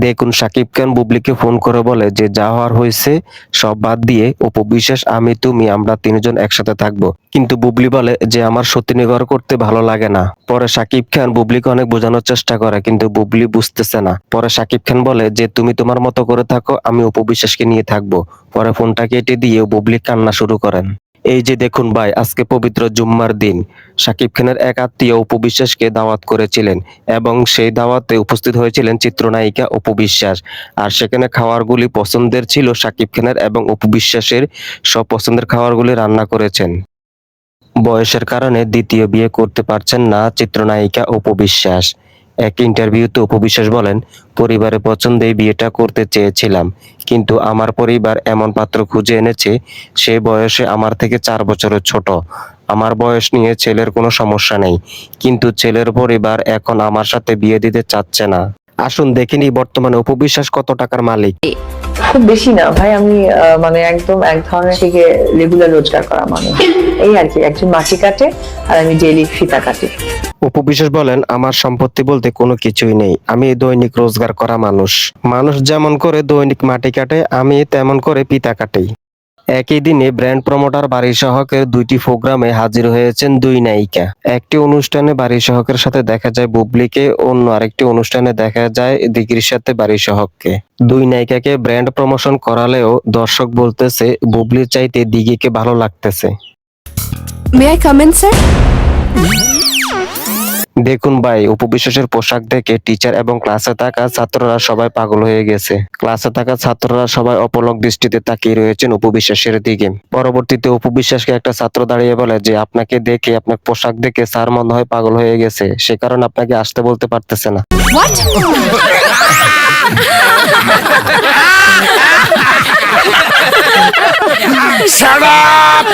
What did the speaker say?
দেখুন শাকিব খান বুবলিকে ফোন করে বলে যে যা হওয়ার হয়েছে সব বাদ দিয়ে অপু বিশ্বাস আমি তুমি আমরা তিনজন একসাথে থাকবো। কিন্তু বুবলি বলে যে আমার সত্যি নির্ভর করতে ভালো লাগে না। পরে শাকিব খান বুবলিকে অনেক বোঝানোর চেষ্টা করে কিন্তু বুবলি বুঝতেছে না। পরে শাকিব খান বলে যে তুমি তোমার মতো করে থাকো আমি অপু বিশ্বাসকে নিয়ে থাকবো। পরে ফোনটা কেটে দিয়ে বুবলি কান্না শুরু করেন। এই যে দেখুন ভাই আজকে পবিত্র জুম্মার দিন শাকিব খানের এক আত্মীয় অপু বিশ্বাসকে দাওয়াত করেছিলেন এবং সেই দাওয়াতে উপস্থিত হয়েছিলেন চিত্রনায়িকা অপু বিশ্বাস। আর সেখানে খাবারগুলি পছন্দের ছিল শাকিব খানের এবং অপু বিশ্বাসের সব পছন্দের খাবারগুলি রান্না করেছেন। বয়সের কারণে দ্বিতীয় বিয়ে করতে পারছেন না চিত্রনায়িকা অপু বিশ্বাস। এক ইন্টারভিউতে অপু বিশ্বাস বলেন, পরিবারের পছন্দেই বিয়েটা করতে চেয়েছিলাম, কিন্তু আমার পরিবার এমন পাত্র খুঁজে এনেছে সে বয়সে আমার থেকে 4 বছরের ছোট। আমার বয়স নিয়ে ছেলের কোনো সমস্যা নেই, কিন্তু ছেলের পরিবার এখন আমার সাথে বিয়ে দিতে চাচ্ছে না। আসুন দেখে নিই বর্তমানে অপু বিশ্বাস কত টাকার মালিক। খুব বেশি না ভাই, আমি মানে একদম এক ধরনের থেকে রেগুলার রোজগার করা মানুষ। এই আর কি, একজন মাটি কাটে আর আমি ডেইলি ফিতা কাটি। অপু বিশ্বাস বলেন, আমার সম্পত্তি বলতে কোনো কিছুই নেই, আমি দৈনিক রোজগার করা মানুষ। মানুষ যেমন করে দৈনিক মাটি কাটে আমি তেমন করে পিতা কাটি। একই দিনে ব্র্যান্ড প্রমোটার বাড়ি সহকের 2টি প্রোগ্রামে হাজির হয়েছেন 2 নায়িকা। একটি অনুষ্ঠানে বাড়ি সহকের সাথে দেখা যায় বুবলিকে, অন্য আরেকটি অনুষ্ঠানে দেখা যায় দিঘির সাথে বাড়ি সহককে। 2 নায়িকাকে ব্র্যান্ড প্রমোশন করালেও দর্শক বলতেছে বুবলির চাইতে দিঘিকে ভালো লাগতেছে। May I come in sir? দেখুন ভাই অপু বিশ্বাসের পোশাক দেখে টিচার এবং ক্লাসে থাকা ছাত্ররা সবাই পাগল হয়ে গেছে। ক্লাসে থাকা ছাত্ররা সবাই অপলক দৃষ্টিতে তাকিয়ে রয়েছেন অপু বিশ্বাসের দিকে। পরবর্তীতে অপু বিশ্বাসকে একটা ছাত্র দাঁড়িয়ে বলে যে আপনাকে দেখে, আপনার পোশাক দেখে স্যার মনে হয় পাগল হয়ে গেছে, সে কারণে আপনাকে আসতে বলতে পারতেছে না। What? Shut up!